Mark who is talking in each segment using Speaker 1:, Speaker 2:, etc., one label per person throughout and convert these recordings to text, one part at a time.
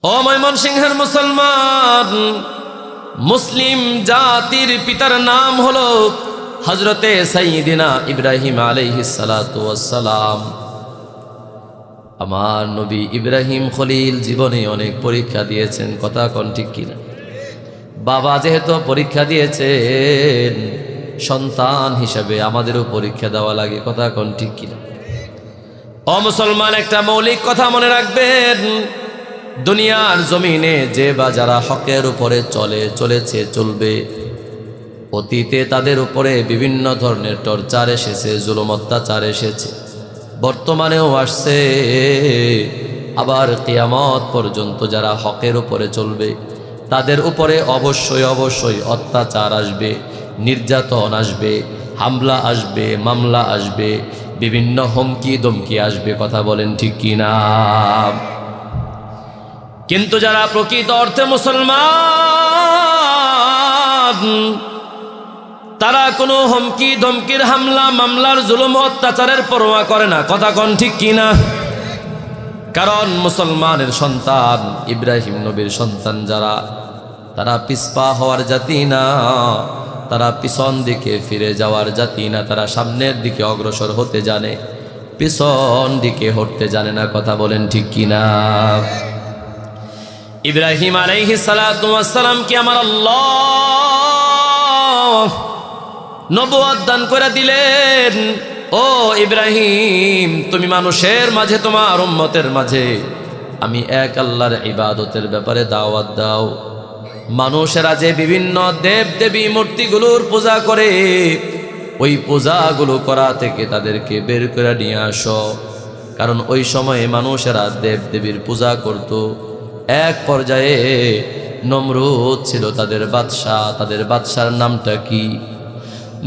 Speaker 1: ও ময়মনসিংহের মুসলমান, মুসলিম জাতির পিতার নাম হলো হযরতে সাইয়্যিদিনা ইব্রাহিম আলাইহিস সালাতু ওয়াস সালাম। আমার নবী ইব্রাহিম খলিল জীবনে অনেক পরীক্ষা দিয়েছেন, কথা কোন ঠিক কিনা? বাবা যেহেতু পরীক্ষা দিয়েছেন, সন্তান হিসাবে আমাদেরও পরীক্ষা দেওয়া লাগে, কথা কোন ঠিক কিনা? ও মুসলমান, একটা মৌলিক কথা মনে রাখবেন, দুনিয়ার জমিনে যে বা যারা হকের উপরে চলেছে চলবে, অতীতে তাদের উপরে বিভিন্ন ধরনের টর্চার এসেছে, জুলুম অত্যাচার এসেছে, বর্তমানেও আসছে, আবার কিয়ামত পর্যন্ত যারা হকের উপরে চলবে তাদের উপরে অবশ্যই অবশ্যই অত্যাচার আসবে, নির্যাতন আসবে, হামলা আসবে, মামলা আসবে, বিভিন্ন হুমকি দমকি আসবে, কথা বলেন ঠিক কিনা? কিন্তু যারা প্রকৃত অর্থে মুসলমান, তারা কোনো হুমকি ধমকির, হামলা মামলার, জুলুম অত্যাচারের পরোয়া করে না, কথা কোন ঠিক কিনা? কারণ মুসলমানের সন্তান, ইব্রাহিম নবীর সন্তান যারা, তারা পিছপা হওয়ার জাতি না, তারা পিছন দিকে ফিরে যাওয়ার জাতি না, তারা সামনের দিকে অগ্রসর হতে জানে, পিছন দিকে হটতে জানে না, কথা বলেন ঠিক কিনা? ইব্রাহিম আলাইহিস সালাতু ওয়াস সালাম কি আমার আল্লাহ নবুয়ত দান করে দিলেন, ও ইব্রাহিম তুমি মানুষের মাঝে, তোমার উম্মতের মাঝে আমি এক আল্লাহর ইবাদতের ব্যাপারে দাওয়াত দাও। মানুষেরা যে বিভিন্ন দেব দেবী মূর্তিগুলোর পূজা করে, ওই পূজাগুলো করা থেকে তাদেরকে বের করে নিয়ে আসো। কারণ ওই সময়ে মানুষেরা দেব দেবীর পূজা করত। এক পর্যায়ে নমরুদ ছিল তাদের বাদশাহ। তাদের বাদশার নামটা কি?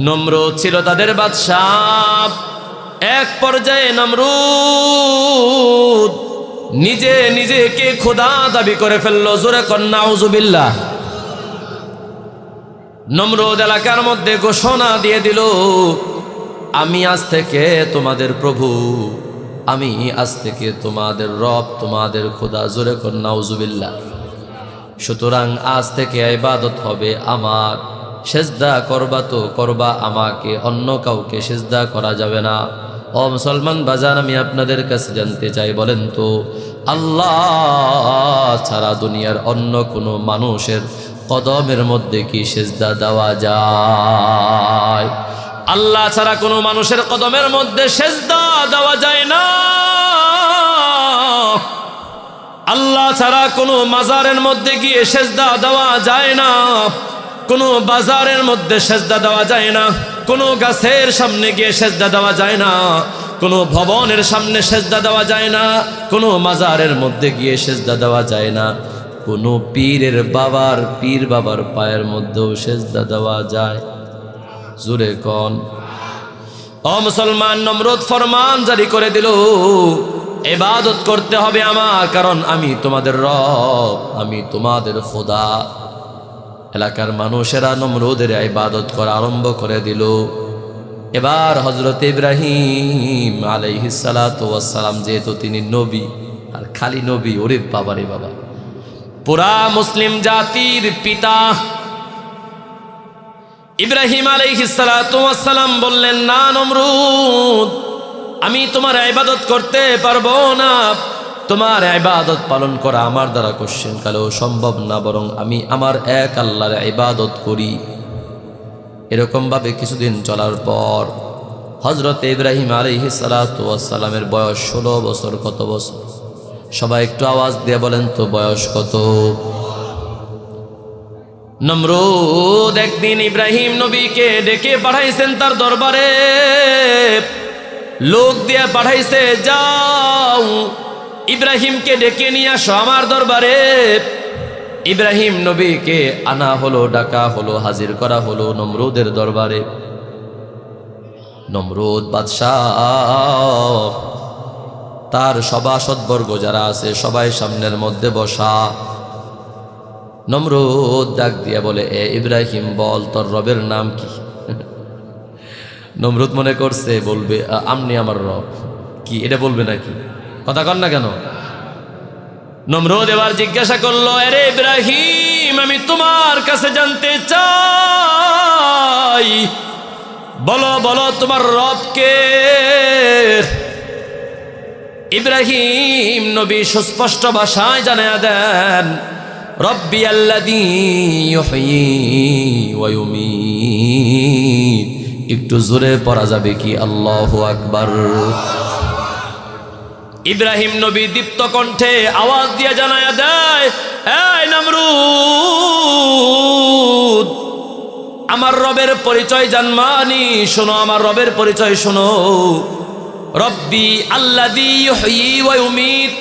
Speaker 1: নমরুদ ছিল তাদের বাদশাহ। এক পর্যায়ে নমরুদ নিজেকে খোদা দাবি করে ফেললো, জোরে কর নাউজুবিল্লাহ। নমরুদ এলাকার মধ্যে ঘোষণা দিয়ে দিল, আমি আজ থেকে তোমাদের প্রভু, আমি আজ থেকে তোমাদের রব, তোমাদের খোদা, জোরে কর নাউজুবিল্লাহ। সুতরাং আজ থেকে ইবাদত হবে আমার, সেজদা করবা তো করবা আমাকে, অন্য কাউকে সেজদা করা যাবে না। ও মুসলমান বাজান, আমি আপনাদের কাছে জানতে চাই, বলেন তো আল্লাহ ছাড়া দুনিয়ার অন্য কোনো মানুষের কদমের মধ্যে কি সেজদা দেওয়া যায়? আল্লাহ ছাড়া কোনো মানুষের কদমের মধ্যে সেজদা দেওয়া যায় না। আল্লাহ ছাড়া কোনো মাজারের মধ্যে গিয়ে সেজদা দেওয়া যায় না, কোনো বাজারের মধ্যে সেজদা দেওয়া যায় না, কোনো গাছের সামনে গিয়ে সেজদা দেওয়া যায় না, কোনো ভবনের সামনে সেজদা দেওয়া যায় না, কোনো মাজারের মধ্যে গিয়ে সেজদা দেওয়া যায় না, কোনো পীর বাবার পায়ের মধ্যেও সেজদা দেওয়া যায়। জোরে কোন? ও মুসলমান, নমরুদ ফরমান জারি করে দিল, ইবাদত করতে হবে আমার, কারণ আমি তোমাদের রব, আমি তোমাদের খোদা। এলাকার মানুষেরা নমরুদের ইবাদত করা আরম্ভ করে দিল। এবার হযরত ইব্রাহিম আলাইহিস সালাতু ওয়াস সালাম, যেহেতু তিনি নবী, আর খালি নবী, ওরে বাবা রে বাবা, পুরা মুসলিম জাতির পিতা ইব্রাহিম আলাইহিস সালাতু ওয়াস সালাম বললেন, না নমরুদ, আমি তোমার ইবাদত করতে পারবো না, তোমার ইবাদত পালন করা আমার দ্বারা কোশ্চেন কালেও সম্ভব না, বরং আমি আমার এক আল্লাহর ইবাদত করি। এরকম ভাবে কিছুদিন চলার পর হযরত ইব্রাহিম আলাইহিস সালাতু ওয়াস সালামের বয়স 16 বছর। কত বছর? সবাই একটু আওয়াজ দিয়ে বলেন তো, বয়স কত? নমরুদ একদিন ইব্রাহিম নবীকে ডেকে পাঠাইছেন তার দরবারে, লোক দিয়ে পাঠাইছে, যাও ইব্রাহিমকে ডেকে নিয়ে আসো আমার দরবারে। ইব্রাহিম নবীকে আনা হলো, ডাকা হলো, হাজির করা হলো নমরুদের দরবারে। নমরুদ বাদশাহ, তার সভাসদবর্গ যারা আছে সবাই সামনের মধ্যে বসা। নমরুদ ডাক দিয়ে বলে, এ ইব্রাহিম বল, তোর রবের নাম কি? নমরুদ মনে করছে বলবে আপনি আমার রব, কি এটা বলবে নাকি? কথা কন না কেন? নমরুদ এবার জিজ্ঞাসা করলো, আরে ইব্রাহিম, আমি তোমার কাছে জানতে চাই, বলো বলো তোমার রব কে? ইব্রাহিম নবী সুস্পষ্ট ভাষায় জানায়া দেন, রব্বি আল্লাযী ইউহয়ী ওয়া ইউমীত। একটু জোরে পড়া যাবে কি আল্লাহু আকবার? ইব্রাহিম নবী দীপ্ত কণ্ঠে আওয়াজ দিয়ে জানায়া দেয়, এই নমরুদ, আমার রবের পরিচয় জানমানি শোনো, আমার রবের পরিচয় শোনো। রব্বি আল্লাযী ইউহয়ী ওয়া ইউমীত,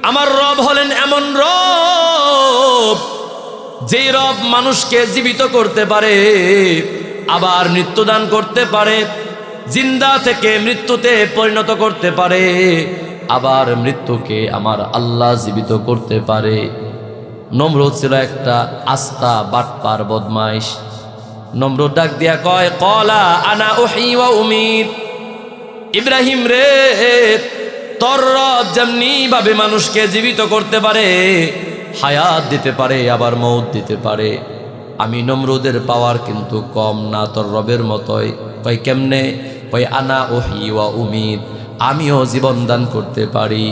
Speaker 1: আমার রব হলেন এমন রব যে রব মানুষকে জীবিত করতে পারে, আবার মৃত্যুদান করতে পারে, জিন্দা থেকে মৃত্যুতে পরিণত করতে পারে, আবার মৃত্যুকে আমার আল্লাহ জীবিত করতে পারে। নমরুদ ছিল একটা আস্তা বাটপার বদমাইশ। নমরুদ ডাক দিয়া কয়, ক্বালা আনা উহয়ী ওয়া উমীত। ইব্রাহিম রে, তোর রব যেমনি ভাবে মানুষকে জীবিত করতে পারে, হায়াত দিতে পারে, আবার মৌত দিতে পারে, আমি নমরুদের পাওয়ার কিন্তু কম না তোর রবের মতোই। কয় কেমনে? কয় আনা উহয়ী ওয়া উমীত, আমিও জীবন দান করতে পারি,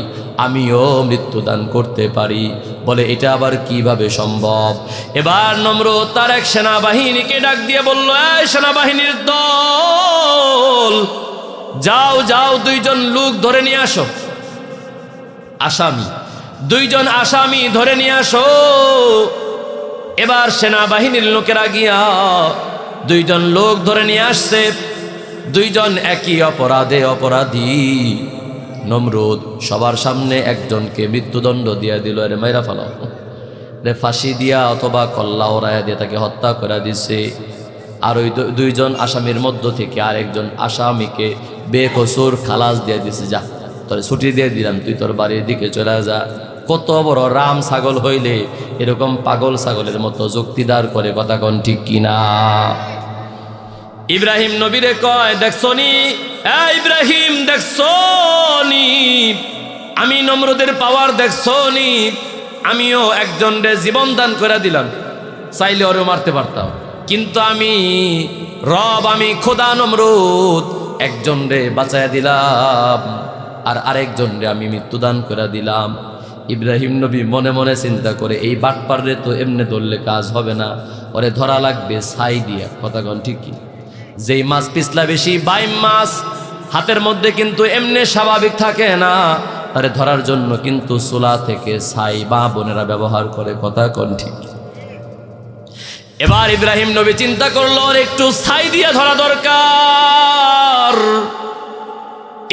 Speaker 1: আমিও মৃত্যু দান করতে পারি। বলে এটা আবার কিভাবে সম্ভব? এবার নমরুদ তার এক সেনাবাহিনীকে ডাক দিয়ে বলল, এই সেনাবাহিনীর দল, যাও যাও, দুইজন লোক ধরে নিয়ে আসো, আসামি, দুইজন আসামি ধরে নিয়ে আসো। এবার সেনাবাহিনীর লোকেরা গিয়া দুইজন লোক ধরে নিয়ে আসছে, দুইজন একই অপরাধে অপরাধী। নমরুদ সবার সামনে একজনকে মৃত্যুদণ্ড দিয়া দিল, আরে মাইরা ফেলাও, রে ফাঁসি দিয়া অথবা কল্লা ওরায়া দিয়ে তাকে হত্যা করে দিছে। আর ওই দুইজন আসামির মধ্য থেকে আরেকজন আসামিকে বেকসুর খালাস দিয়ে দিছে, যা তোর ছুটি দিয়ে দিলাম, তুই তোর বাড়ির দিকে চলে যা। কত বড় রাম ছাগল হইলে এরকম পাগল ছাগলের মতো যুক্তিদার করে কথা কোন ঠিক কিনা? ইব্রাহিম নবীরে কয়, দেখছনি ইব্রাহিম, দেখছনি আমি নমরুদের পাওয়ার, দেখছনি আমিও একজন রে জীবন দান করে দিলাম, চাইলে ওরে মারতে পারতাম, কিন্তু আমি রব, আমি খোদা নমরুদ, একজন রে বাঁচাইয়া দিলাম আর আরেকজন রে আমি মৃত্যুদান করে দিলাম। ইব্রাহিম নবী মনে মনে চিন্তা করে, এই বাটপার রে তো এমনি ধরলে কাজ হবে না, ওরে ধরা লাগবে ছাই দিয়া। কথা কন ঠিক কি? যেই মাছ পিছলা বেশি, বাইম মাছ হাতের মধ্যে কিন্তু এমনি স্বাভাবিক থাকে না, আরে ধরার জন্য কিন্তু চুলা থেকে ছাই বা বোনেরা ব্যবহার করে। কথা কন ঠিক? এবার ইব্রাহিম নবী চিন্তা করলো, ওর একটু ছাই দিয়া ধরা দরকার।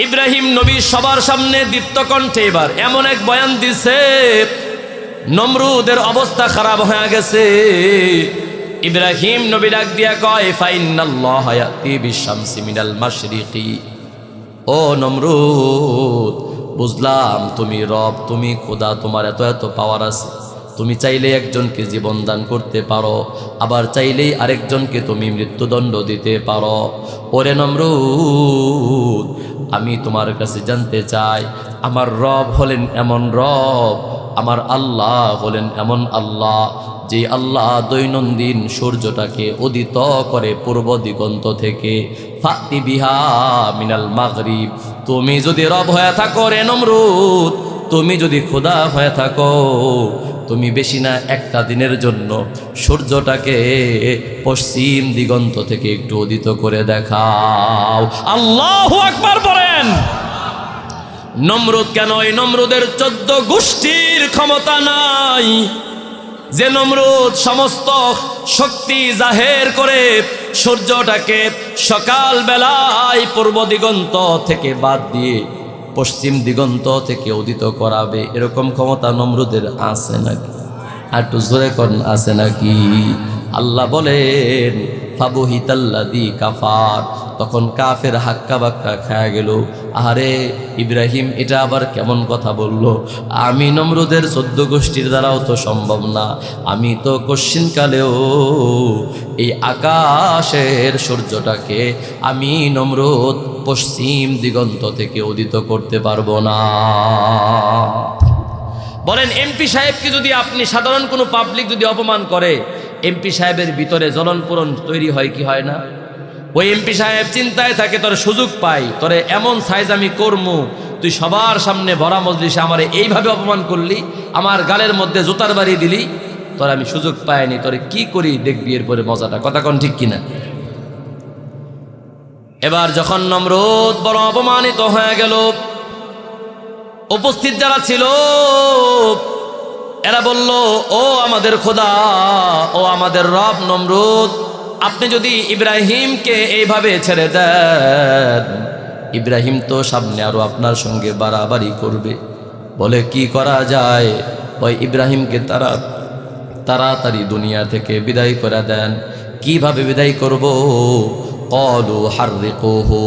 Speaker 1: ইব্রাহিম নবী সবার সামনে দীপ্ত কণ্ঠে এবার এমন এক বয়ান দিছে, নমরুদের অবস্থা খারাপ হয়ে গেছে। ইব্রাহিম নবী ডাক দিয়া কয়, ফাইন্নাল্লাহা ইয়াতি বিশ-শামসি মিনাল মাশরিকি। ও নমরুদ, বুঝলাম তুমি রব, তুমি খোদা, তোমার এত এত পাওয়ার আছে, তুমি চাইলে একজনকে জীবন দান করতে পারো, আবার চাইলেই আরেকজনকে তুমি মৃত্যুদণ্ড দিতে পারো। ওরে নমরুদ, আমি তোমার কাছে জানতে চাই, আমার রব হলেন এমন রব, আমার আল্লাহ হলেন এমন আল্লাহ, যে আল্লাহ দৈনন্দিন সূর্যটাকে উদিত করে পূর্ব দিগন্ত থেকে, ফাতি বিহা মিনাল মাগরিব। তুমি যদি রব হয়ে থাকো রে নমরুদ, তুমি যদি খোদা হয়ে থাকো, তুমি বেশি না একটা দিনের জন্য সূর্যটাকে পশ্চিম দিগন্ত থেকে একটু উদিত করে দেখাও। আল্লাহু আকবার বলেন। নমরুদ কেন? এই নমরুদের 14 গোষ্ঠীর ক্ষমতা নাই, যে নমরুদ সমস্ত শক্তি জাহের করে সূর্যটাকে সকাল বেলায় পূর্ব দিগন্ত থেকে বাদ দিয়ে পশ্চিম দিগন্ত থেকে উদিত করাবে, এরকম ক্ষমতা নমরুদের আছে নাকি? আর একটু জোরে করেন, আছে নাকি? আল্লাহ বলেন, ফাবুহিতাল্লাযী কাফার, তখন কাফের হাক্কা বাক্কা খায়া গেল। আরে ইব্রাহিম এটা আবার কেমন কথা বলল? আমি নমরুদের 14 গোষ্ঠীর দ্বারাও তো সম্ভব না, আমি তো কশ্চিনকালেও এই আকাশের সূর্যটাকে আমি নমরুদ পশ্চিম দিগন্ত থেকে উদিত করতে পারবো না। বলেন এমপি সাহেবকে যদি আপনি সাধারণ কোনো পাবলিক যদি অপমান করে, এমপি সাহেবের ভিতরে জ্বলন পূরণ তৈরি হয় কি হয় না? ওই এমপি সাহেব চিন্তায় থাকে, তোর সুযোগ পাই, তোরে এমন সাইজ আমি করমু, তুই সবার সামনে ভরা মজলিসে আমারে এইভাবে অপমান করলি, আমার গালের মধ্যে জুতার বাড়ি দিলি, তোর আমি সুযোগ পাইনি, তোরে কি করি দেখবি এরপরে মজাটা। কথা কোন ঠিক কিনা? এবার যখন নমরুদ বড় অপমানিত হয়ে গেল, উপস্থিত যারা ছিল এরা বলল, ও আমাদের খোদা, ও আমাদের রব নমরুদ, আপনি যদি ইব্রাহিমকে এইভাবে ছেড়ে দেন, ইব্রাহিম তো সামনে আরো আপনার সঙ্গে বাড়াবাড়ি করবে। বলে কি করা যায়? ওই ইব্রাহিমকে তাড়াতাড়ি দুনিয়া থেকে বিদায় করে দেন। কিভাবে বিদায় করব? ক্বালু হাররিকুহু,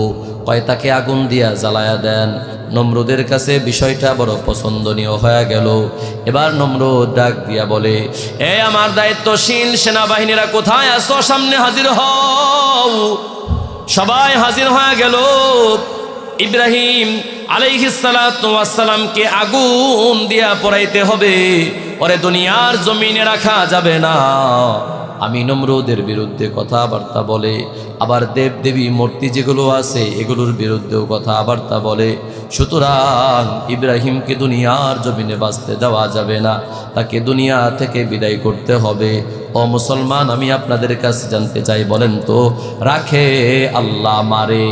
Speaker 1: কয় তাকে আগুন দিয়া জ্বালায়া দেন। নমরুদের কাছে বিষয়টা বড় পছন্দনীয় হয়ে গেল। এবার নমরুদ ডাক দিয়া বলে, এ আমার দায়িত্বশীল সেনাবাহিনীরা কোথায় আছো? সামনে হাজির হও। সবাই হাজির হয়ে গেল। ইব্রাহিম আলাইহিস সালাতু ওয়াস সালামকে আগুন দিয়া পোড়াইতে হবে, ওরে দুনিয়ার জমিনে রাখা যাবে না। আমি নমরুদের বিরুদ্ধে কথাবার্তা বলে, আবার দেব দেবী মূর্তি যেগুলো আছে এগুলোর বিরুদ্ধেও কথাবার্তা বলে। সুতরাং ইব্রাহিমকে দুনিয়ার জমিনে বাঁচতে দেওয়া যাবে না, তাকে দুনিয়া থেকে বিদায় করতে হবে। ও মুসলমান, আমি আপনাদের কাছে জানতে চাই, বলেন তো, রাখে আল্লাহ মারে?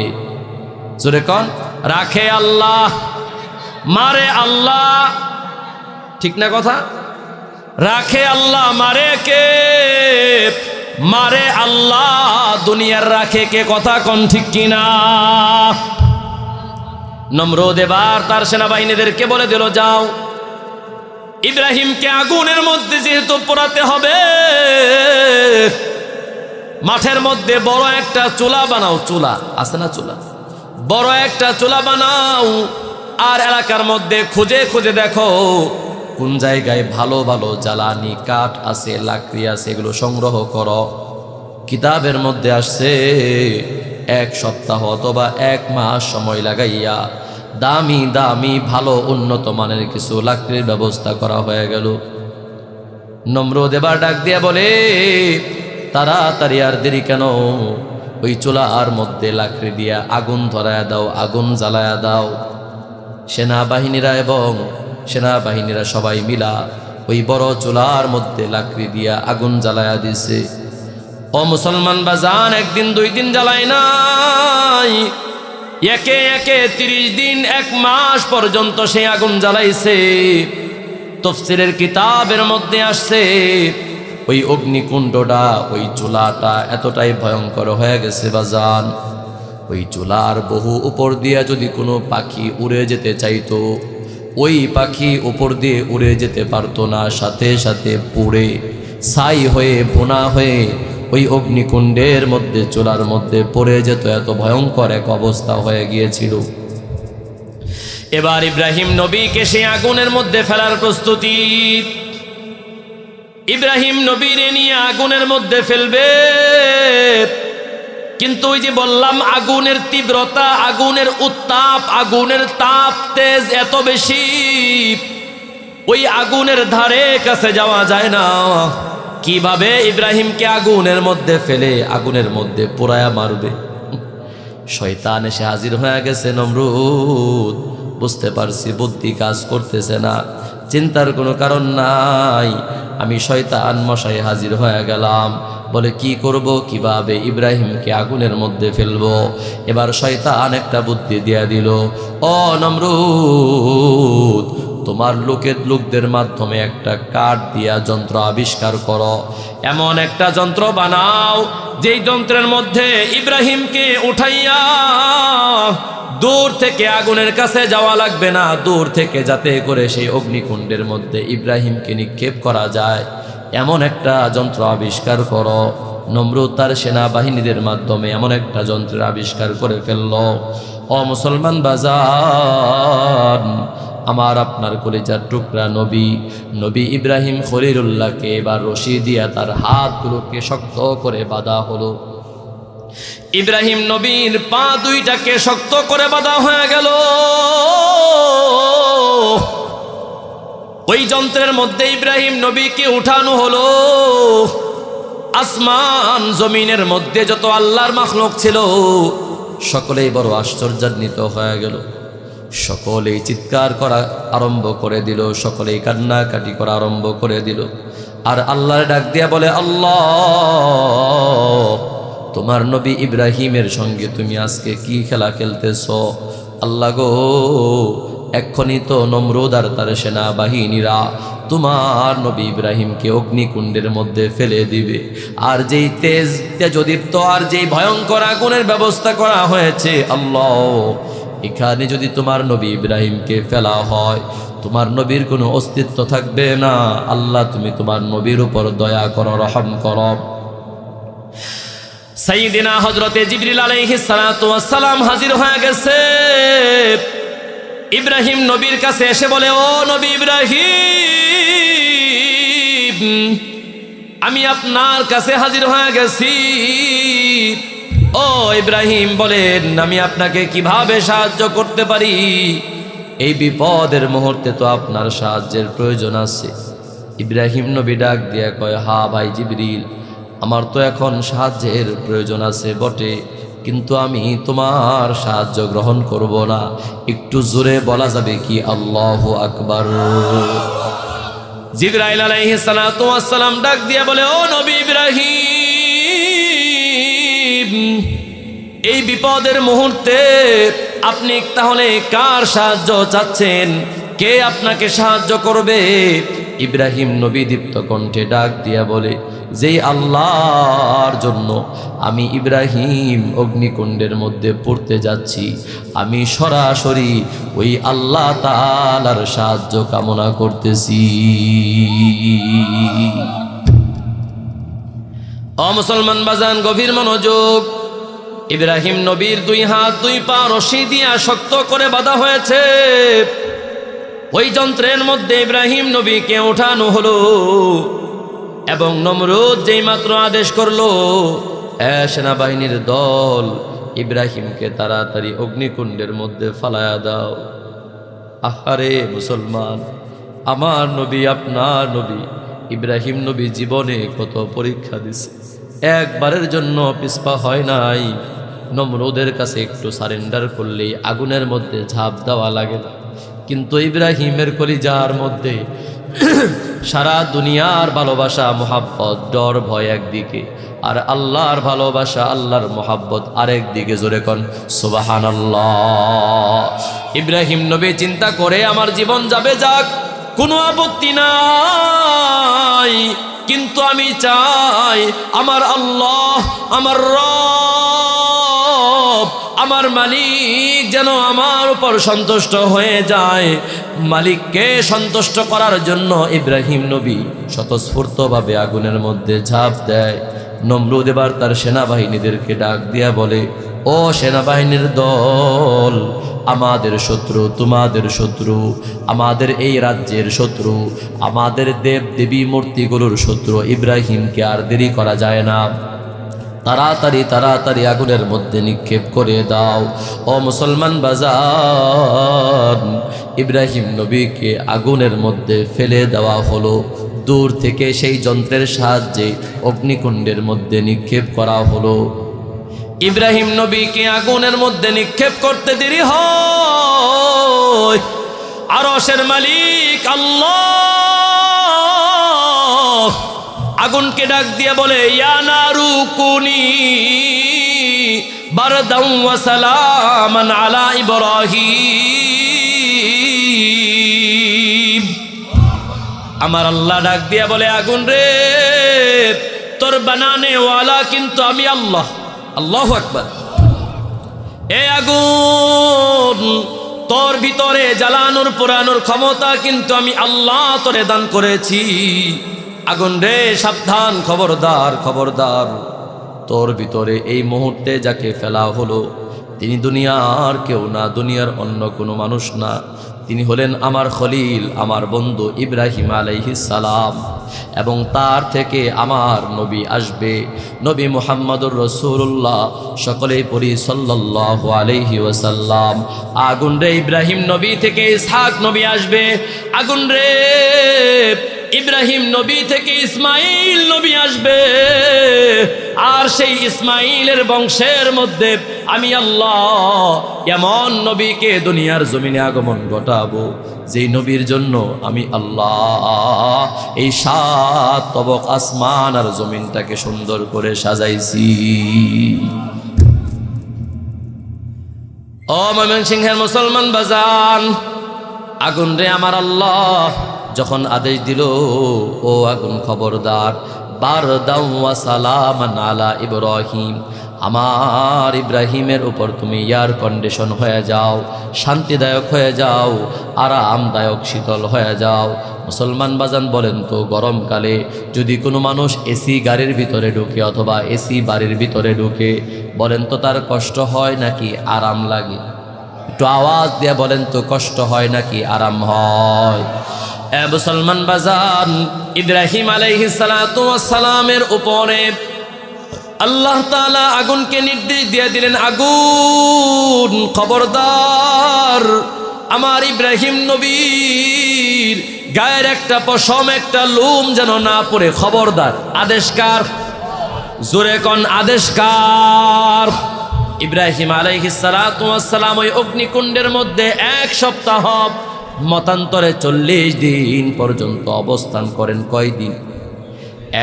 Speaker 1: জোরে কন, রাখে আল্লাহ মারে আল্লাহ? ঠিক না কথা? রাখে আল্লাহ, মারে কে? মারে আল্লাহ, দুনিয়ার রাখে কে? কথা কোন ঠিক কিনা? নমরুদ এবার তার সেনাবাহিনীদেরকে বলে দিল, যাও, ইব্রাহিমকে আগুনের মধ্যে যেহেতু পোড়াতে হবে, মাঠের মধ্যে বড় একটা চুলা বানাও। চুলা আছে না? চুলা, বড় একটা চুলা বানাও। আর এলাকার মধ্যে খুঁজে খুঁজে দেখো কোন জায়গায় ভালো ভালো জ্বালানি কাঠ আছে, লাকড়ি আছে, এগুলো সংগ্রহ করো। কিতাবের মধ্যে আসছে 1 সপ্তাহ অথবা 1 মাস সময় লাগাইয়া দামি দামি ভালো উন্নত মানের কিছু লাকড়ির ব্যবস্থা করা হয়ে গেল। নমরুদ এবার ডাক দিয়া বলে, তাড়াতাড়ি আর দেরি কেন? ওই চুলার মধ্যে লাকড়ি দিয়া আগুন ধরায়া দাও, আগুন জ্বালায়া দাও। সেনাবাহিনীরা সবাই মিলা ওই বড় চুলার মধ্যে লাকড়ি দিয়া আগুন জ্বালায়া দিছে। ও মুসলমান বাজান, 1 দিন 2 দিন জ্বালায় নাই, একে একে 30 দিন 1 মাস পর্যন্ত সেই আগুন জ্বালাইছে। তাফসীরের কিতাবের মধ্যে আসছে ওই অগ্নিকুণ্ডটা, ওই চুলাটা এতটাই ভয়ঙ্কর হয়ে গেছে বাজান, ওই চুলার বহু উপর দিয়ে যদি কোনো পাখি উড়ে যেতে চাইতো, ওই পাখি উপর দিয়ে উড়ে যেতে পারতো না, সাথে সাথে পুড়ে ছাই হয়ে ভুনা হয়ে ওই অগ্নিকুণ্ডের মধ্যে, চুলার মধ্যে পড়ে যেত। এত ভয়ঙ্কর এক অবস্থা হয়ে গিয়েছিল। এবার ইব্রাহিম নবীকে সেই আগুনের মধ্যে ফেলার প্রস্তুতি। ইব্রাহিম নবীরে নিয়ে আগুনের মধ্যে ফেলবে, কিন্তু ওই যে বললাম আগুনের তীব্রতা, আগুনের উত্তাপ, আগুনের তাপ তেজ এত বেশি, ওই আগুনের ধারে কাছে যাওয়া যায় না। কিভাবে ইব্রাহিমকে আগুনের মধ্যে ফেলে আগুনের মধ্যে পোড়ায়া মারবে? শয়তান এসে হাজির হয়ে গেছে। নমরুদ বুঝতে পারছি বুদ্ধি কাজ করতেছে না, চিন্তার কোনো কারণ নাই, আমি শয়তান মশাই হাজির হয়ে গেলাম। বলে কি করব, কিভাবে ইব্রাহিমকে আগুনের মধ্যে ফেলবো? এবার শয়তান একটা বুদ্ধি দিয়া দিল, ও নমরুদ, তোমার লোকদের মাধ্যমে একটা কাঠ দিয়া যন্ত্র আবিষ্কার করো, এমন একটা যন্ত্র বানাও যেই যন্ত্রের মধ্যে ইব্রাহিমকে উঠাইয়া দূর থেকে আগুনের কাছে যাওয়া লাগবে না, দূর থেকে যাতে করে সেই অগ্নিকুণ্ডের মধ্যে ইব্রাহিমকে নিক্ষেপ করা যায়, এমন একটা যন্ত্র আবিষ্কার করো। নমরুদ তার সেনাবাহিনীদের মাধ্যমে এমন একটা যন্ত্রের আবিষ্কার করে ফেলল। ও মুসলমান বাজান, আমার আপনার কলিজার টুকরা নবী ইব্রাহিম খলিলুল্লাহকে এবার রশি দিয়া তার হাতগুলোকে শক্ত করে বাঁধা হলো। ইব্রাহিম নবীর পা দুইটাকে শক্ত করে বাঁধা হয়ে গেল। ওই যন্ত্রের মধ্যে ইব্রাহিম নবীকে উঠানো হলো। আসমান জমিনের মধ্যে যত আল্লাহর মাখলুক ছিল সকলেই বড় আশ্চর্যান্বিত হয়ে গেল। সকলেই চিৎকার করা আরম্ভ করে দিল, সকলেই কান্নাকাটি করা আরম্ভ করে দিল। আর আল্লাহর ডাক দিয়া বলে, আল্লাহ, তোমার নবী ইব্রাহিমের সঙ্গে তুমি আজকে কি খেলা খেলতেছ? আল্লাহ গো, এক্ষুনি তো নমরুদ আর তার সেনাবাহিনীরা তোমার নবী ইব্রাহিমকে অগ্নিকুণ্ডের মধ্যে ফেলে দিবে। আর যেই তেজদীপ্ত আর যেই ভয়ঙ্কর আগুনের ব্যবস্থা করা হয়েছে, আল্লাহ, এখানে যদি তোমার নবী ইব্রাহিমকে ফেলা হয়, তোমার নবীর কোনো অস্তিত্ব থাকবে না। আল্লাহ, তুমি তোমার নবীর উপর দয়া করো, রহম করো। সাইয়্যিদিনা হযরতে জিবরিল আলাইহিস সালাতু ওয়াস সালাম হাজির হয়ে গেছে। ইব্রাহিম নবীর কাছে এসে বলে, ও নবী ইব্রাহিম, আমি আপনার কাছে হাজির হয়ে গেছি। ও ইব্রাহিম বলেন, আমি আপনাকে কিভাবে সাহায্য করতে পারি? এই বিপদের মুহূর্তে তো আপনার সাহায্যের প্রয়োজন আছে। ইব্রাহিম নবী ডাক দিয়া কয়, হা ভাই জিবরিল, আমার তো এখন সাহায্যের প্রয়োজন আছে বটে, কিন্তু আমি তোমার সাহায্য গ্রহণ করব না। একটু জোরে বলা যাবে কি আল্লাহু আকবার? জিবরাইল আলাইহিস সালাতু ওয়াস সালাম ডাক দিয়া বলে, ও নবী ইব্রাহিম, এই বিপদের মুহূর্তে আপনি তাহলে কার সাহায্য চাচ্ছেন? কে আপনাকে সাহায্য করবে? ইব্রাহিম নবী দীপ্ত কণ্ঠে ডাক দিয়া বলে, যেই আল্লাহর জন্য আমি ইব্রাহিম অগ্নিকুণ্ডের মধ্যে পড়তে যাচ্ছি, আমি সরাসরি ওই আল্লাহ তাআলার সাহায্য কামনা করতেছি। ও মুসলমান বাজান, গভীর মনোযোগ। ইব্রাহিম নবীর দুই হাত দুই পা রশি দিয়া শক্ত করে বাঁধা হয়েছে। ওই যন্ত্রের মধ্যে ইব্রাহিম নবীকে ওঠানো হলো এবং নমরুদ যেই মাত্র আদেশ করলো, সেনাবাহিনীর দল, ইব্রাহিমকে তাড়াতাড়ি অগ্নিকুণ্ডের মধ্যে ফালায়া দাও। আহারে মুসলমান, আমার নবী, আপনার নবী ইব্রাহিম নবী জীবনে কত পরীক্ষা দিছে, একবারের জন্য পিছপা হয় নাই। নমরুদের কাছে একটু সারেন্ডার করলেই আগুনের মধ্যে ঝাঁপ দেওয়া লাগে না, কিন্তু ইব্রাহিমের কলিজার মধ্যে সারা দুনিয়ার ভালোবাসা, মোহাব্বত, ডর, ভয় একদিকে, আর আল্লাহর ভালোবাসা, আল্লাহর মোহাব্বত আরেক দিকে। জোরে কোন সুবহানাল্লাহ। ইব্রাহিম নবী চিন্তা করে, আমার জীবন যাবে যাক, কোনো আপত্তি নাই, কিন্তু আমি চাই আমার আল্লাহ, আমার রব, আমার মালিক যেন আমার উপর সন্তুষ্ট হয়ে যায়। মালিককে সন্তুষ্ট করার জন্য ইব্রাহিম নবী স্বতঃস্ফূর্তভাবে আগুনের মধ্যে ঝাঁপ দেয়। নমরুদ এবার তার সেনাবাহিনীদেরকে ডাক দিয়া বলে, ও সেনাবাহিনীর দল, আমাদের শত্রু তোমাদের শত্রু, আমাদের এই রাজ্যের শত্রু, আমাদের দেব দেবী মূর্তিগুলোর শত্রু ইব্রাহিমকে আর দেরি করা যায় না, তাড়াতাড়ি তাড়াতাড়ি আগুনের মধ্যে নিক্ষেপ করে দাও। ও মুসলমান বাজার, ইব্রাহিম নবীকে আগুনের মধ্যে ফেলে দেওয়া হলো। দূর থেকে সেই যন্ত্রের সাহায্যে অগ্নিকুণ্ডের মধ্যে নিক্ষেপ করা হলো। ইব্রাহিম নবীকে আগুনের মধ্যে নিক্ষেপ করতে দেরি হয়। আরশের মালিক আল্লাহ আগুনকে ডাক দিয়ে বলে, ইয়া নারু কুনি বারদাম ওয়া সালামান আলা ইব্রাহিম। আমার আল্লাহ ডাক দিয়ে বলে, আগুন রে, তোর বানানে ওয়ালা কিন্তু আমি আল্লাহ। আল্লাহু আকবার। এ আগুন, তোর ভিতরে জ্বালানোর পোড়ানোর ক্ষমতা কিন্তু আমি আল্লাহ তোরে দান করেছি। আগুন রে, সাবধান, খবরদার খবরদার, তোর ভিতরে এই মুহূর্তে যাকে ফেলা হলো তিনি দুনিয়ার কেউ না, দুনিয়ার অন্য কোনো মানুষ না, তিনি হলেন আমার খলিল, আমার বন্ধু ইব্রাহিম আলাইহিস সালাম। এবং তার থেকে আমার নবী আসবে, নবী মুহাম্মদুর রাসূলুল্লাহ। সকলেই পড়ি সাল্লাল্লাহু আলাইহি ওয়াসাল্লাম। আগুন রে ইব্রাহিম নবী থেকে ইসহাক নবী আসবে, আগুন রে ইব্রাহিম নবী থেকে ইসমাইল নবী আসবে। আর সেই ইসমাইলের বংশের মধ্যে আমি আল্লাহ এমন নবীকে দুনিয়ার জমিনে আগমন ঘটাবো, যেই নবীর জন্য আমি আল্লাহ এই 7 তবক আসমান আর জমিনটাকে সুন্দর করে সাজাইছি। ও ময়মনসিংহের মুসলমান বাজান, আগুন রে আমার আল্লাহ যখন আদেশ দিল, ও আগুন খবরদার, বারদাও ওয়া সালামান আলা ইব্রাহিম, আমার ইব্রাহিমের উপর তুমি এয়ার কন্ডিশন হয়ে যাও, শান্তিদায়ক হয়ে যাও, আরামদায়ক শীতল হয়ে যাও। মুসলমান বাজান বলেন তো, গরমকালে যদি কোনো মানুষ এসি গাড়ির ভিতরে ঢুকে অথবা এসি বাড়ির ভিতরে ঢুকে, বলেন তো তার কষ্ট হয় নাকি আরাম লাগে? একটু আওয়াজ দিয়ে বলেন তো, কষ্ট হয় নাকি আরাম হয়? মুসলমান বাজান, ইব্রাহিম আলাইহিস সালাতু ওয়াস সালামের উপরে আল্লাহ তাআলা আগুনকে নির্দেশ দিয়ে দিলেন, আগুন খবরদার, আমার ইব্রাহিম নবীর গায়ের একটা পশম একটা লোম যেন না পড়ে, খবরদার। আদেশকার, জোরে কোন আদেশকার? ইব্রাহিম আলাইহিস সালাতু ওয়াস সালাম ওই অগ্নিকুণ্ডের মধ্যে 1 সপ্তাহ মতান্তরে 40 দিন পর্যন্ত অবস্থান করেন। কয়দিন?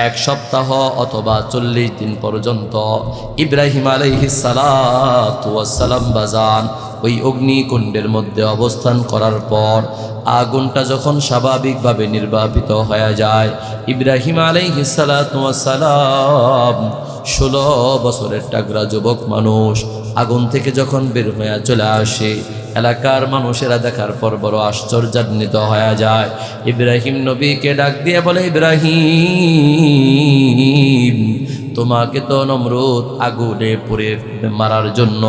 Speaker 1: 1 সপ্তাহ অথবা 40 দিন পর্যন্ত ইব্রাহিম আলাইহিস সালাতু ওয়াস সালাম বাজান ওই অগ্নিকুণ্ডের মধ্যে অবস্থান করার পর আগুনটা যখন স্বাভাবিকভাবে নির্বাপিত হয়ে যায়, ইব্রাহিম আলাইহিস সালাতু ওয়াস সালাম 16 বছরের টাকরা যুবক মানুষ আগুন থেকে যখন বের হয়ে চলে আসে, এলাকার মানুষেরা দেখার পর বড় আশ্চর্যান্বিত হয়ে যায়। ইব্রাহিম নবীকে ডাক দিয়ে বলে, ইব্রাহিম, তোমাকে তো নমরুদ আগুনে পুড়ে মারার জন্য,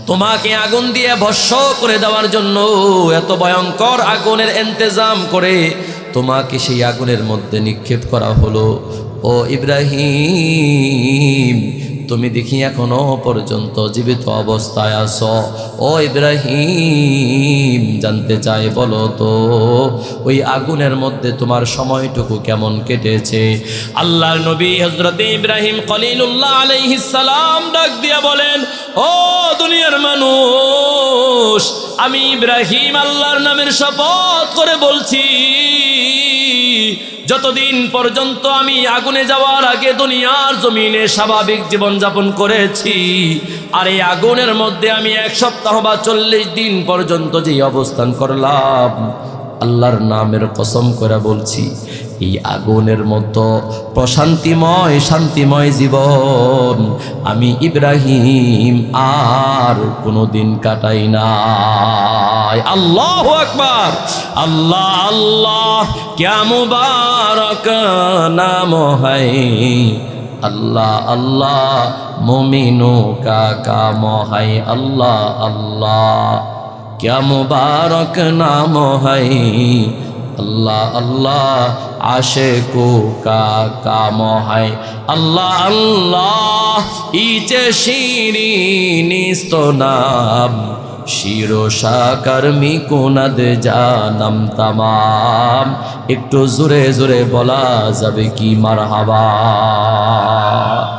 Speaker 1: তোমাকে আগুন দিয়ে ভস্ম করে দেওয়ার জন্য এত ভয়ঙ্কর আগুনের ইন্তজাম করে তোমাকে সেই আগুনের মধ্যে নিক্ষেপ করা হলো। ও ইব্রাহিম, তুমি দেখি এখনো পর্যন্ত জীবিত অবস্থায় আছো। ও ইব্রাহিম, জানতে চাই বলো তো ওই আগুনের মধ্যে তোমার সময়টুকু কেমন কেটেছে? আল্লাহর নবী হযরত ইব্রাহিম খলিলুল্লাহ আলাইহিস সালাম ডাক দিয়ে বলেন, ও দুনিয়ার মানুষ, আমি ইব্রাহিম আল্লাহর নামের শপথ করে বলছি, যতদিন পর্যন্ত আমি আগুনে যাওয়ার আগে দুনিয়ার জমিনে স্বাভাবিক জীবনযাপন করেছি, আর এই আগুনের মধ্যে আমি 1 সপ্তাহ বা 40 দিন পর্যন্ত যে অবস্থান করলাম, আল্লাহর নামের কসম করে বলছি, এই আগুনের মতো প্রশান্তিময় শান্তিময় জীবন আমি ইব্রাহিম আর কোনোদিন কাটাই নাই। আল্লাহু আকবার, আল্লাহ আল্লাহ क्या मुबारक नाम है, अल्लाह अल्लाह मोमिनों का काम है, अल्लाह अल्लाह क्या मुबारक नाम है, अल्लाह अल्लाह आशिकों का काम है, अल्लाह अल्लाह इचे शीरीनिस्त नाम শিরো শাকর্মি কোনাদ জানাম তামাম। একটু জোরে জোরে বলা যাবে কি মারহাবা?